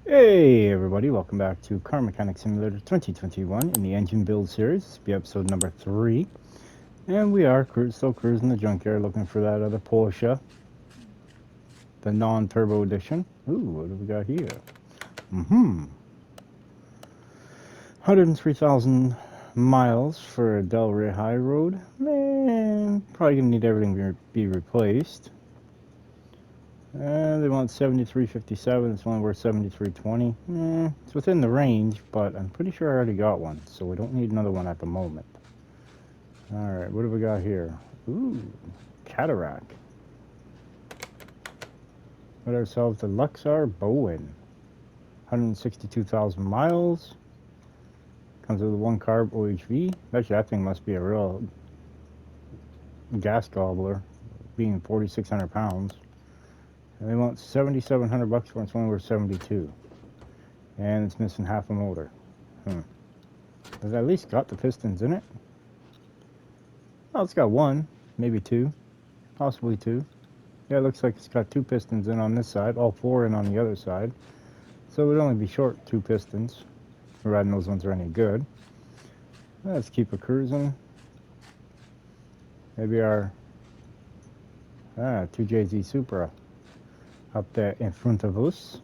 Hey everybody, welcome back to Car Mechanic Simulator 2021 in the engine build series. This will be episode number 3. And we are still cruising the junkyard looking for that other Porsche. The non-turbo edition. Ooh, what do we got here? 103,000 miles for a Del Rey High Road. Man, probably gonna need everything to be replaced. They want 7357. It's only worth 7320. It's within the range, but I'm pretty sure I already got one, so we don't need another one at the moment. Alright, what do we got here? Ooh, cataract. Got ourselves the Luxor Bowen. 162,000 miles. Comes with a 1-carb OHV. Actually, that thing must be a real gas gobbler, being 4,600 pounds. And they want 7,700 bucks for it. It's only worth 72. And it's missing half a motor. Has it at least got the pistons in it? Oh, it's got one, maybe two, possibly two. Yeah, it looks like it's got 2 pistons in on this side, all 4 in on the other side. So it would only be short 2 pistons, providing those ones are any good. Let's keep it cruising. Maybe our 2JZ Supra up there in front of us.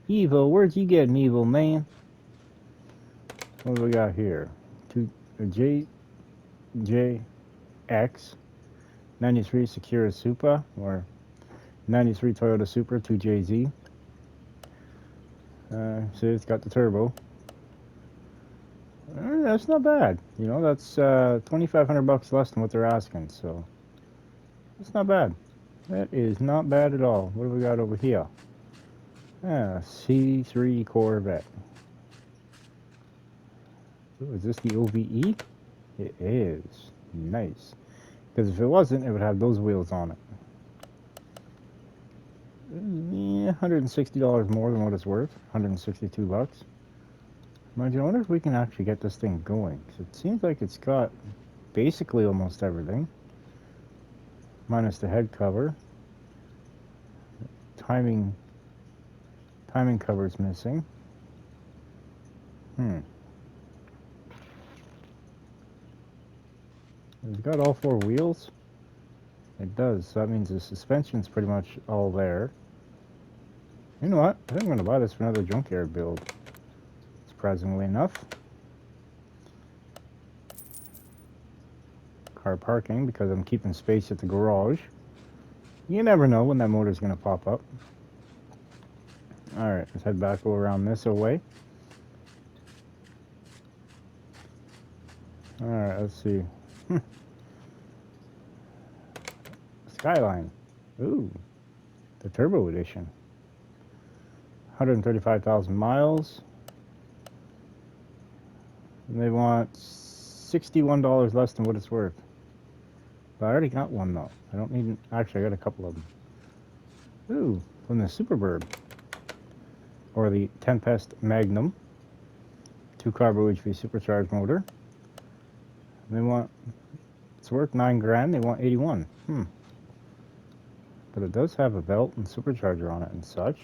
Evil, where'd you get an evil, man? What do we got here? JX 93 Secura Supra, or 93 Toyota Supra 2JZ. See, it's got the turbo. That's not bad. You know, that's 2,500 bucks less than what they're asking, so that's not bad. That is not bad at all. What do we got over here? C3 Corvette. Ooh, is this the OVE? It is. Nice. Because if it wasn't, it would have those wheels on it. Yeah, $160 more than what it's worth. 162 bucks. Mind you, I wonder if we can actually get this thing going. Because it seems like it's got basically almost everything. Minus the head cover. Timing cover's missing. It's got all 4 wheels. It does. So that means the suspension's pretty much all there. You know what? I think I'm going to buy this for another junkyard build. Surprisingly enough. Car parking, because I'm keeping space at the garage. You never know when that motor's going to pop up. Alright, let's head back, go around this way. Alright, let's see. Skyline. Ooh, the turbo edition. 135,000 miles. And they want $61 less than what it's worth. But I already got one though. I don't need. Actually, I got a couple of them. Ooh, from the Superbird. Or the Tempest Magnum. 2-carb OHV supercharged motor. And they want. It's worth $9 grand. They want 81. But it does have a belt and supercharger on it and such.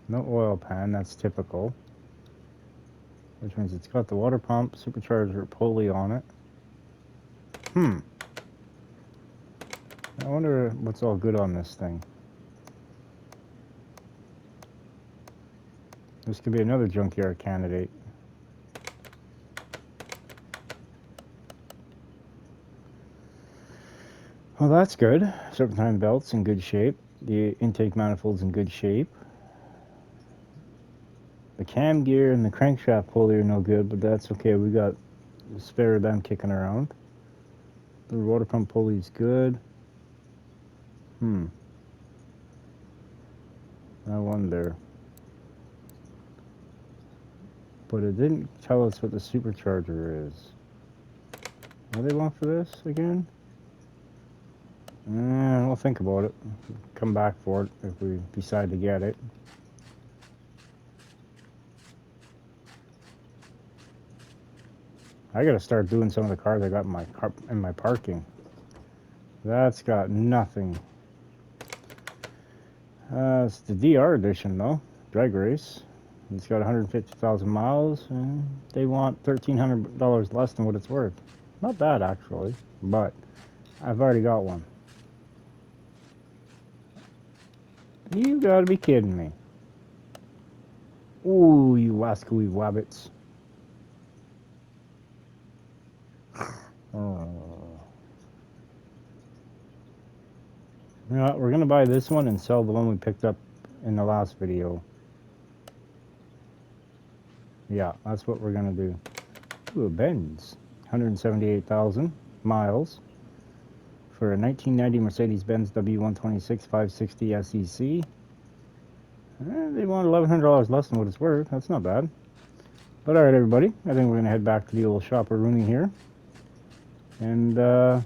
No oil pan, that's typical. Which means it's got the water pump, supercharger, pulley on it. I wonder what's all good on this thing. This could be another junkyard candidate. Well, that's good. Serpentine belt's in good shape. The intake manifold's in good shape. The cam gear and the crankshaft pulley are no good, but that's okay. We got a spare of them kicking around. The water pump pulley's good. I wonder. But it didn't tell us what the supercharger is. What do they want for this again? We'll think about it. Come back for it if we decide to get it. I gotta start doing some of the cars I got in my parking. That's got nothing. It's the DR edition though, drag race. It's got 150,000 miles, and they want $1,300 less than what it's worth. Not bad actually, but I've already got one. You gotta be kidding me. Ooh, you wascally wabbits. You know what, we're gonna buy this one and sell the one we picked up in the last video. Yeah, that's what we're gonna do. Ooh, a Benz. 178,000 miles for a 1990 Mercedes-Benz W126 560 SEC. They want $1,100 less than what it's worth. That's not bad. But alright, everybody, I think we're gonna head back to the old shop Rooney here, and I'll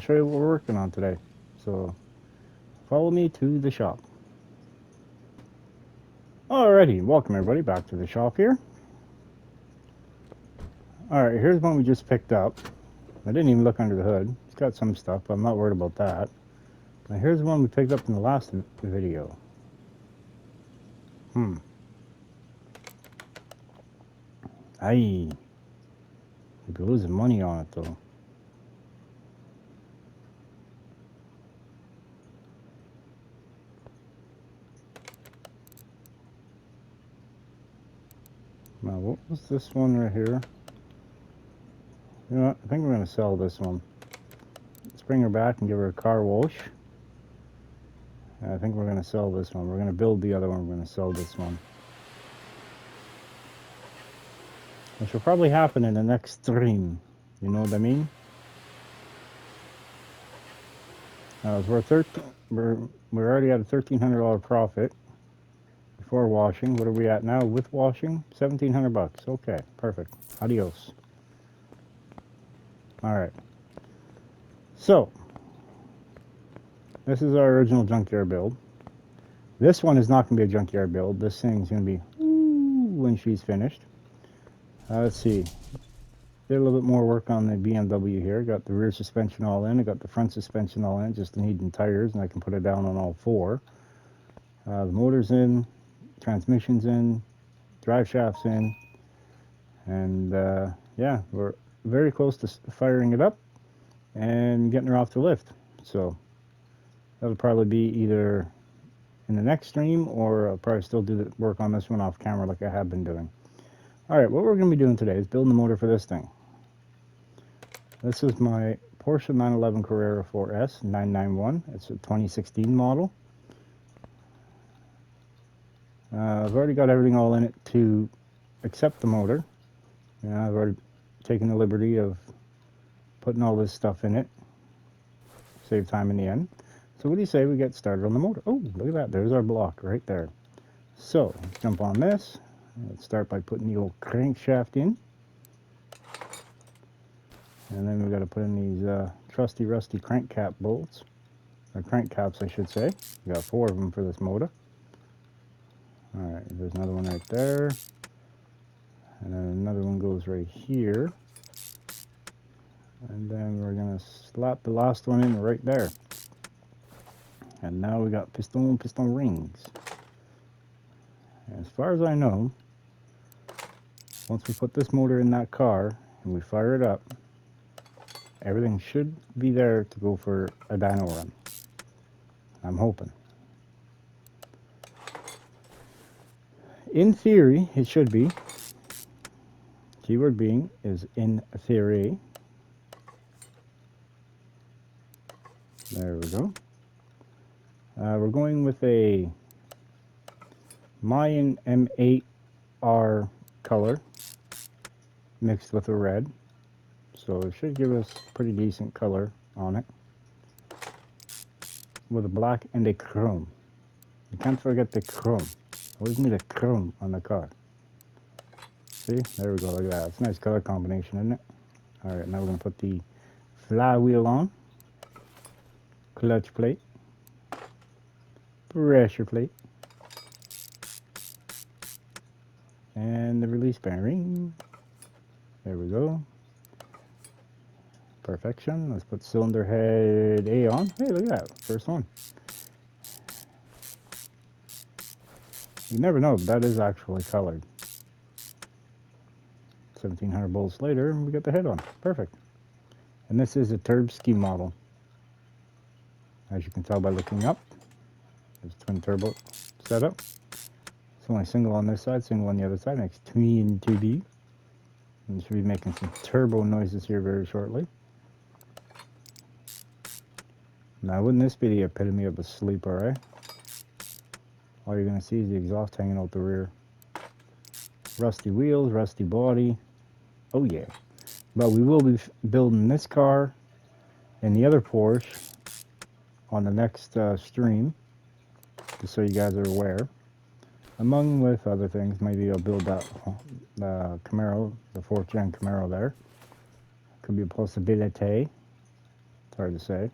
show you what we're working on today. So follow me to the shop. Alrighty, welcome everybody back to the shop here. Alright, here's one we just picked up. I didn't even look under the hood. It's got some stuff, but I'm not worried about that. Now here's the one we picked up in the last video. Aye. You'd be losing money on it though. Now what was this one right here? You know what? I think we're going to sell this one. Let's bring her back and give her a car wash. I think we're going to sell this one. We're going to build the other one. We're going to sell this one. Which will probably happen in the next stream. You know what I mean? We're already at a $1,300 profit before washing. What are we at now with washing? 1,700 bucks. Okay, perfect. Adios. Alright. So, this is our original junkyard build. This one is not going to be a junkyard build. This thing's going to be when she's finished. Let's see. Did a little bit more work on the BMW here. Got the rear suspension all in. I got the front suspension all in. Just needing tires, and I can put it down on all four. The motor's in. Transmission's in. Drive shaft's in. And yeah, we're very close to firing it up and getting her off the lift. So that'll probably be either in the next stream, or I'll probably still do the work on this one off camera like I have been doing. Alright, what we're going to be doing today is building the motor for this thing. This is my Porsche 911 Carrera 4S 991. It's a 2016 model. I've already got everything all in it to accept the motor. I've already taken the liberty of putting all this stuff in it. Save time in the end. So what do you say we get started on the motor? Oh, look at that. There's our block right there. So, let's jump on this. Let's start by putting the old crankshaft in. And then we've got to put in these trusty rusty crank cap bolts. Or crank caps, I should say. We got 4 of them for this motor. Alright, there's another one right there. And then another one goes right here. And then we're going to slap the last one in right there. And now we got piston rings. As far as I know, once we put this motor in that car and we fire it up, everything should be there to go for a dyno run. I'm hoping. In theory, it should be. Keyword being is in theory. There we go. We're going with a Mayan M8R color mixed with a red, so it should give us pretty decent color on it, with a black and a chrome. You can't forget the chrome. Always need a chrome on the car. See, there we go. Look at that. It's a nice color combination, isn't it? All right, now we're going to put the flywheel on, clutch plate, pressure plate, and the release bearing. There we go. Perfection. Let's put cylinder head A on. Hey, look at that. First one. You never know, that is actually colored. 1700 bolts later, and we got the head on. Perfect. And this is a Turbski model. As you can tell by looking up, there's twin turbo setup. It's only single on this side, single on the other side. Makes twin TB. And should be making some turbo noises here very shortly. Now, wouldn't this be the epitome of a sleeper, eh? All you're going to see is the exhaust hanging out the rear. Rusty wheels, rusty body. Oh yeah. But we will be building this car and the other Porsche on the next stream, just so you guys are aware. Among with other things, maybe I'll build that Camaro, the 4th gen Camaro there. Could be a possibility. It's hard to say.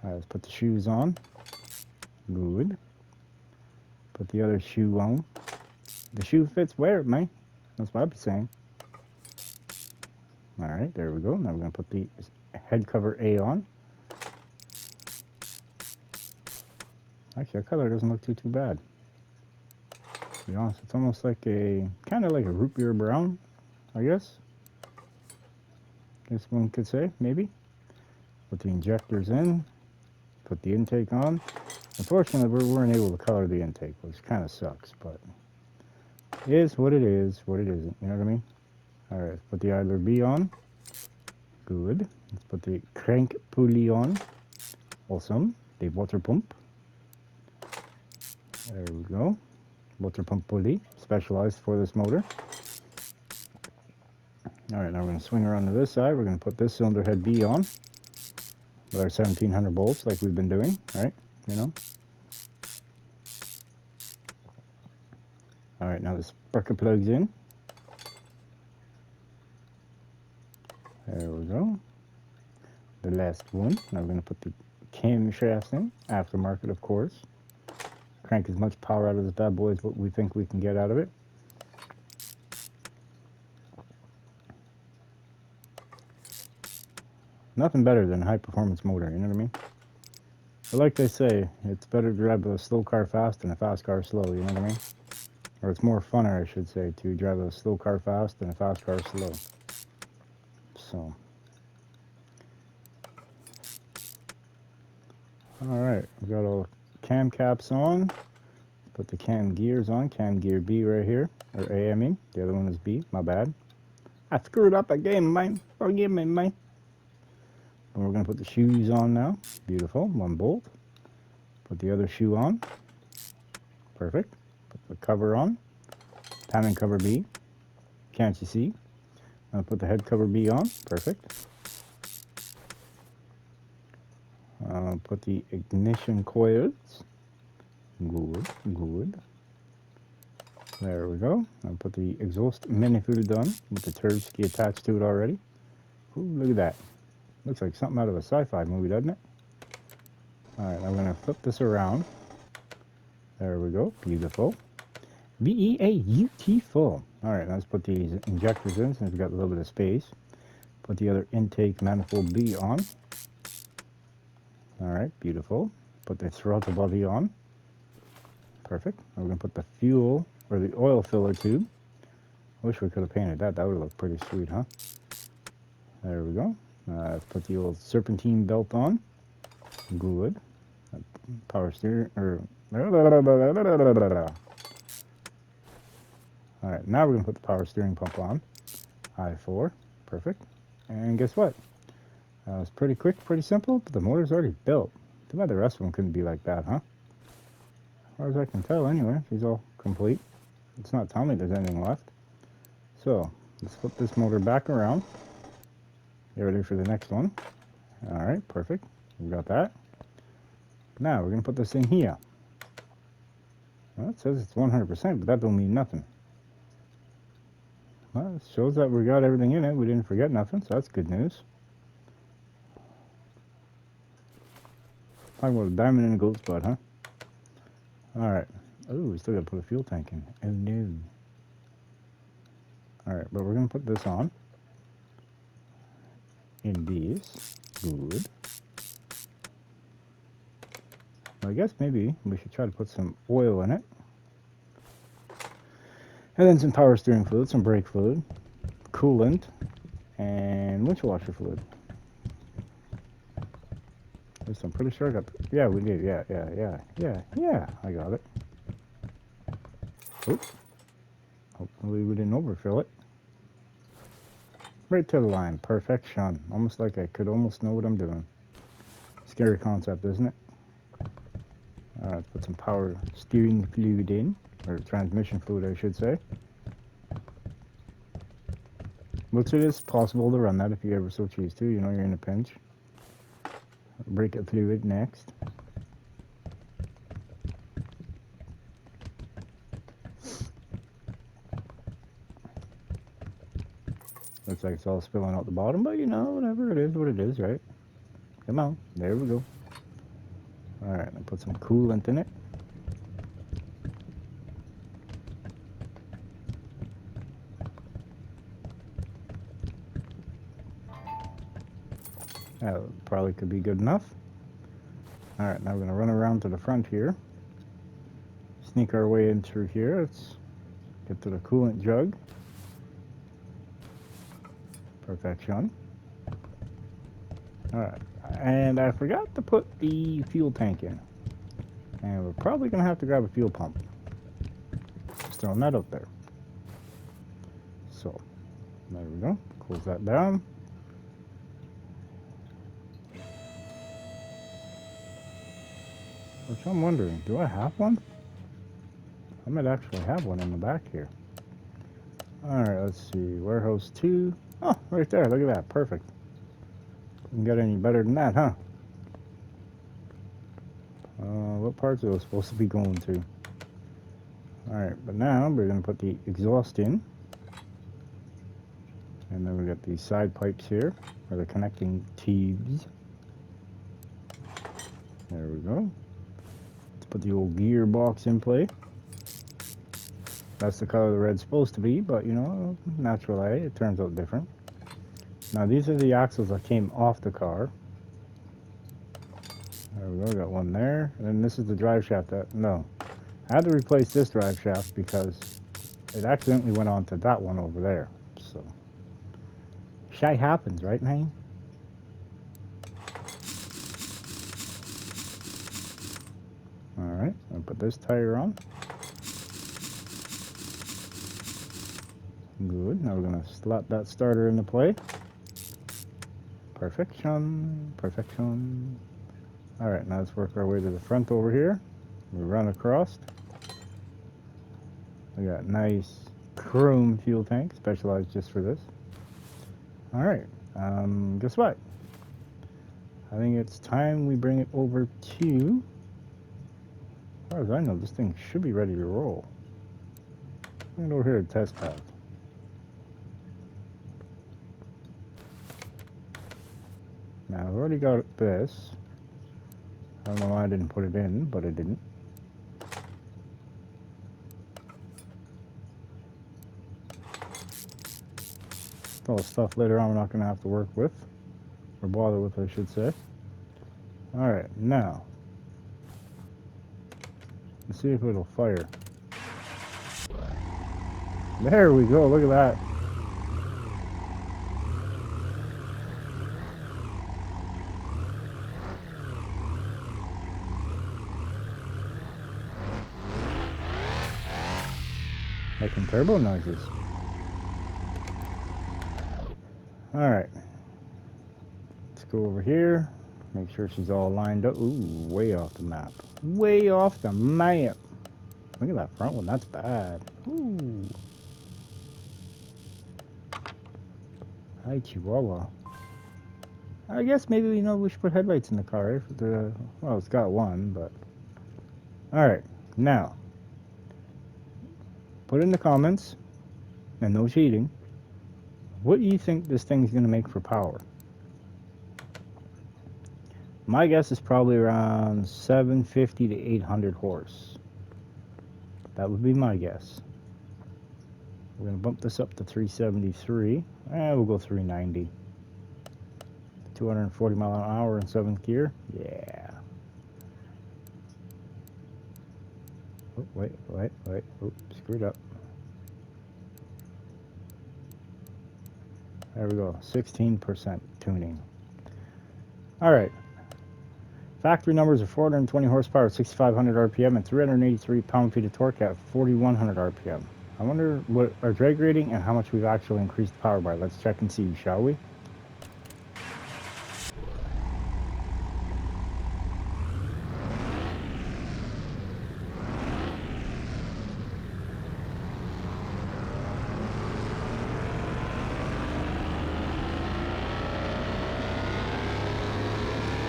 Alright, let's put the shoes on. Good. Put the other shoe on. The shoe fits, wear it, man. That's what I'd be saying. Alright, there we go. Now we're going to put the head cover A on. Actually, that color doesn't look too bad. To be honest, it's almost like kind of like a root beer brown, I guess. Guess one could say, maybe. Put the injectors in. Put the intake on. Unfortunately, we weren't able to color the intake, which kind of sucks, but it is what it is, what it isn't, you know what I mean? Alright, let's put the idler B on. Good. Let's put the crank pulley on. Awesome. The water pump. There we go. Water pump pulley, specialized for this motor. Alright, now we're going to swing around to this side. We're going to put this cylinder head B on with our 1700 bolts like we've been doing, right? You know? Alright, now the spark plugs in. There we go. The last one. Now we're going to put the camshafts in. Aftermarket, of course. Crank as much power out of this bad boy as what we think we can get out of it. Nothing better than a high performance motor, you know what I mean? But like they say, it's better to drive a slow car fast than a fast car slow, you know what I mean? Or it's more funner, I should say, to drive a slow car fast than a fast car slow. So. Alright, we got all cam caps on. Put the cam gears on. Cam gear B right here. Or A, I mean. The other one is B. My bad. I screwed up again, man. Forgive me, man. And we're going to put the shoes on now. Beautiful. One bolt. Put the other shoe on. Perfect. Put the cover on. Timing cover B. Can't you see? I'll put the head cover B on. Perfect. Put the ignition coils. Good, good. There we go. I'll put the exhaust manifold on with the Turbski attached to it already. Ooh, look at that. Looks like something out of a sci-fi movie, doesn't it? Alright, I'm going to flip this around. There we go. Beautiful. B-E-A-U-T-ful. Alright, let's put these injectors in since we've got a little bit of space. Put the other intake manifold B on. Alright, beautiful. Put the throttle body on. Perfect. Now we're going to put the fuel, or the oil filler tube. I wish we could have painted that. That would look pretty sweet, huh? There we go. Let's put the old serpentine belt on. Good. Power steering, or... Alright, now we're going to put the power steering pump on. I4. Perfect. And guess what? It's pretty quick, pretty simple, but the motor's already built. Too bad the rest of them couldn't be like that, huh? As far as I can tell, anyway, she's all complete. It's not telling me there's anything left. So, let's flip this motor back around. Get ready for the next one. Alright, perfect. We got that. Now, we're going to put this in here. Well, it says it's 100%, but that don't mean nothing. Well, it shows that we got everything in it. We didn't forget nothing, so that's good news. Talking about a diamond in a goat's butt, huh? Alright. Oh, we still got to put a fuel tank in. Oh, no. Alright, but we're going to put this on. in these. Good. I guess maybe we should try to put some oil in it. And then some power steering fluid, some brake fluid, coolant, and windshield washer fluid. Yes, I'm pretty sure I got... Yeah, we did. Yeah. I got it. Oops. Hopefully we didn't overfill it. Right to the line. Perfection. Almost like I could almost know what I'm doing. Scary concept, isn't it? Let's put some power steering fluid in. Or transmission fluid, I should say. Which it is possible to run that if you ever so choose to. You know, you're in a pinch. Brake fluid next. Looks like it's all spilling out the bottom, but you know, whatever it is, what it is, right? Come on, there we go. Alright, I'll put some coolant in it. That probably could be good enough. Alright, now we're going to run around to the front here. Sneak our way in through here. Let's get to the coolant jug. Perfection. Alright, and I forgot to put the fuel tank in. And we're probably going to have to grab a fuel pump. Just throwing that out there. So, there we go. Close that down. Which I'm wondering, do I have one? I might actually have one in the back here. Alright, let's see. Warehouse 2. Oh, right there. Look at that. Perfect. Couldn't get any better than that, huh? What parts are those supposed to be going to? Alright, but now we're going to put the exhaust in. And then we got these side pipes here, or the connecting tubes. There we go. Let's put the old gearbox in play. That's the color the red's supposed to be, but you know, natural light, it turns out different. Now these are the axles that came off the car. There we go, got one there. And then this is the drive shaft that, no. I had to replace this drive shaft because it accidentally went onto that one over there. So, shy happens, right, man? Alright, I'll put this tire on. Good, now we're going to slap that starter into play. Perfection, perfection. Alright, now let's work our way to the front over here. We run across. We got nice chrome fuel tank, specialized just for this. Alright, guess what? I think it's time we bring it over to... As far as I know, this thing should be ready to roll. Bring it over here to test path. Now, I've already got this. I don't know why I didn't put it in, but I didn't. All the stuff later on we're not going to have to work with. Or bother with, I should say. Alright, now. Let's see if it'll fire. There we go, look at that. Making turbo noises. Alright. Let's go over here. Make sure she's all lined up. Ooh, way off the map. Way off the map. Look at that front one. That's bad. Ooh. Hi, Chihuahua. I guess maybe we should put headlights in the car. If the, well, it's got one, but... Alright, now. Put in the comments, and no cheating, what do you think this thing's going to make for power? My guess is probably around 750 to 800 horse. That would be my guess. We're going to bump this up to 373. We'll go 390. 240 mile an hour in 7th gear. Yeah. Oh, wait. Oops, screwed up. There we go. 16% tuning. All right. Factory numbers are 420 horsepower, 6,500 RPM, and 383 pound-feet of torque at 4,100 RPM. I wonder what our drag rating and how much we've actually increased the power by. Let's check and see, shall we?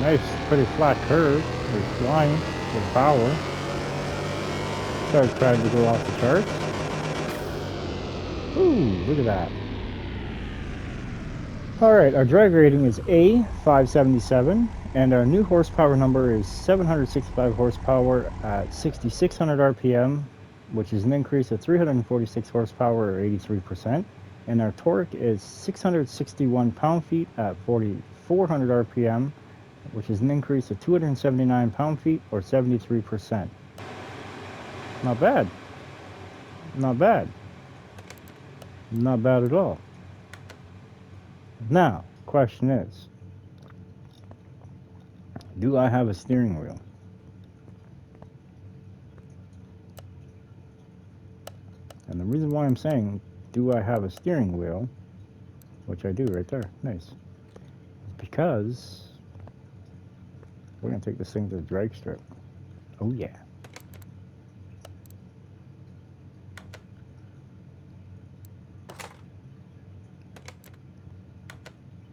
Nice, pretty flat curve. We're flying with power. Started trying to go off the charts. Ooh, look at that. Alright, our drag rating is A577, and our new horsepower number is 765 horsepower at 6,600 RPM, which is an increase of 346 horsepower or 83%. And our torque is 661 pound-feet at 4,400 RPM, which is an increase of 279 pound-feet or 73%. Not bad. Not bad. Not bad at all. Now, question is, do I have a steering wheel? And the reason why I'm saying, do I have a steering wheel, which I do right there, nice, is because we're going to take this thing to the drag strip. Oh yeah.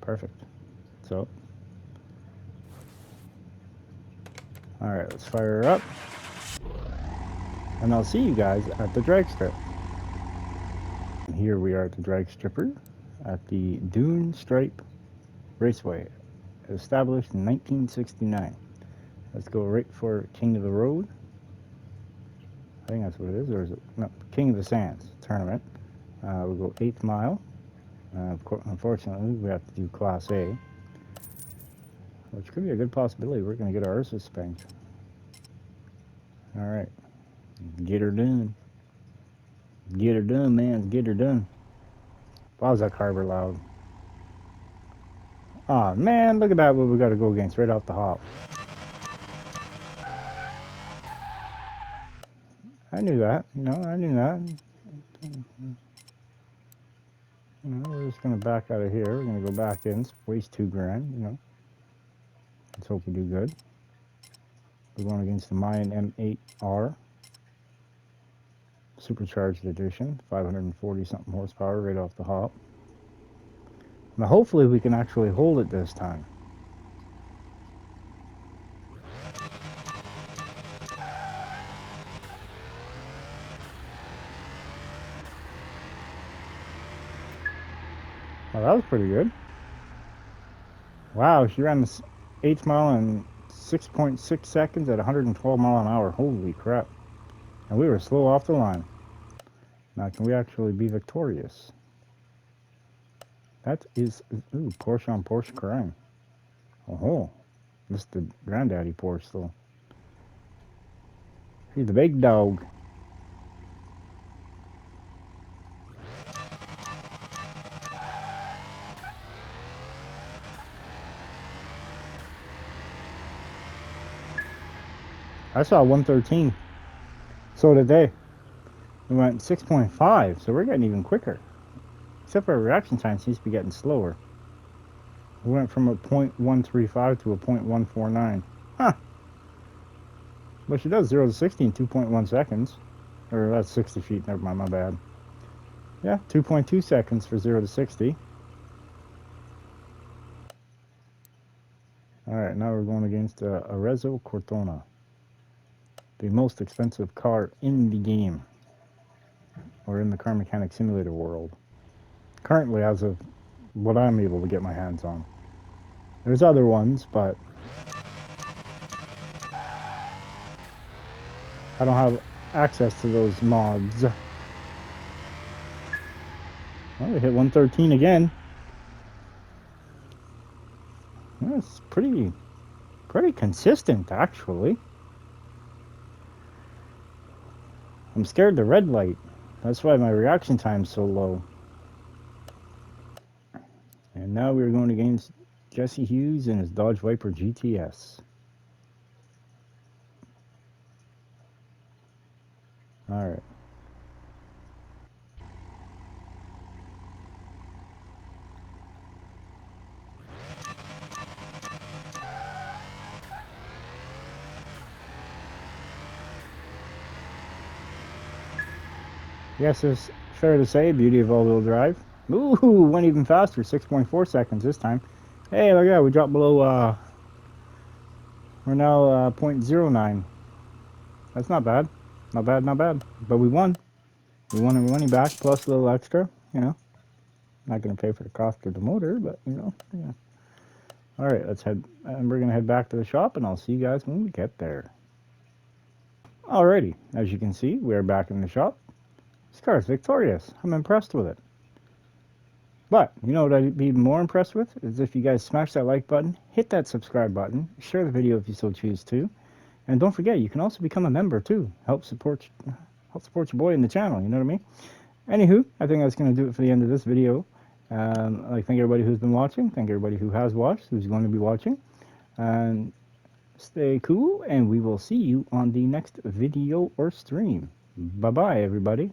Perfect. So, alright, let's fire her up. And I'll see you guys at the drag strip. And here we are at the drag stripper at the Dune Stripe Raceway, established in 1969. Let's go right for King of the Road. I think that's what it is, or is it? No, King of the Sands tournament. We'll go 8th mile. Unfortunately, we have to do Class A, which could be a good possibility. We're going to get our Ursa spanked. Alright. Get her done. Get her done, man. Get her done. Why was that carburetor loud? Aw, man, look at that, what we got to go against right off the hop. I knew that. I knew that. We're just going to back out of here. We're going to go back in. Waste $2,000, Let's hope we do good. We're going against the Mayan M8R. Supercharged edition. 540 something horsepower right off the hop. Now hopefully we can actually hold it this time. Well, that was pretty good. Wow, she ran the 8th mile in 6.6 seconds at 112 mile an hour. Holy crap. And we were slow off the line. Now, can we actually be victorious? That is, ooh, Porsche on Porsche crime. Oh, this is the granddaddy Porsche, though. He's the big dog. I saw 113. So did they. We went 6.5, so we're getting even quicker. Except for our reaction time seems to be getting slower. We went from a 0.135 to a 0.149. Huh. But she does 0 to 60 in 2.1 seconds. Or that's 60 feet, never mind, my bad. Yeah, 2.2 seconds for 0 to 60. Alright, now we're going against a Arezzo Cortona. The most expensive car in the game. Or in the car mechanic simulator world. Currently, as of what I'm able to get my hands on. There's other ones, but I don't have access to those mods. Well, we hit 113 again. It's pretty consistent, actually. I'm scared the red light. That's why my reaction time's so low. And now we're going against Jesse Hughes and his Dodge Viper GTS. Alright. Yes, it's fair to say, beauty of all-wheel drive. Ooh, went even faster, 6.4 seconds this time. Hey, look at that, we dropped below, we're now 0.09. That's not bad. Not bad, not bad. But we won. We won our money back, plus a little extra, you know. Not going to pay for the cost of the motor, but, you know, yeah. Alright, let's head, and we're going to head back to the shop, and I'll see you guys when we get there. Alrighty, as you can see, we're back in the shop. This car is victorious. I'm impressed with it. But, you know what I'd be more impressed with? Is if you guys smash that like button, hit that subscribe button, share the video if you so choose to, and don't forget, you can also become a member too. Help support your boy in the channel, you know what I mean? Anywho, I think that's going to do it for the end of this video. I'd like to thank everybody who's been watching, thank everybody who has watched, who's going to be watching, and stay cool, and we will see you on the next video or stream. Bye-bye, everybody.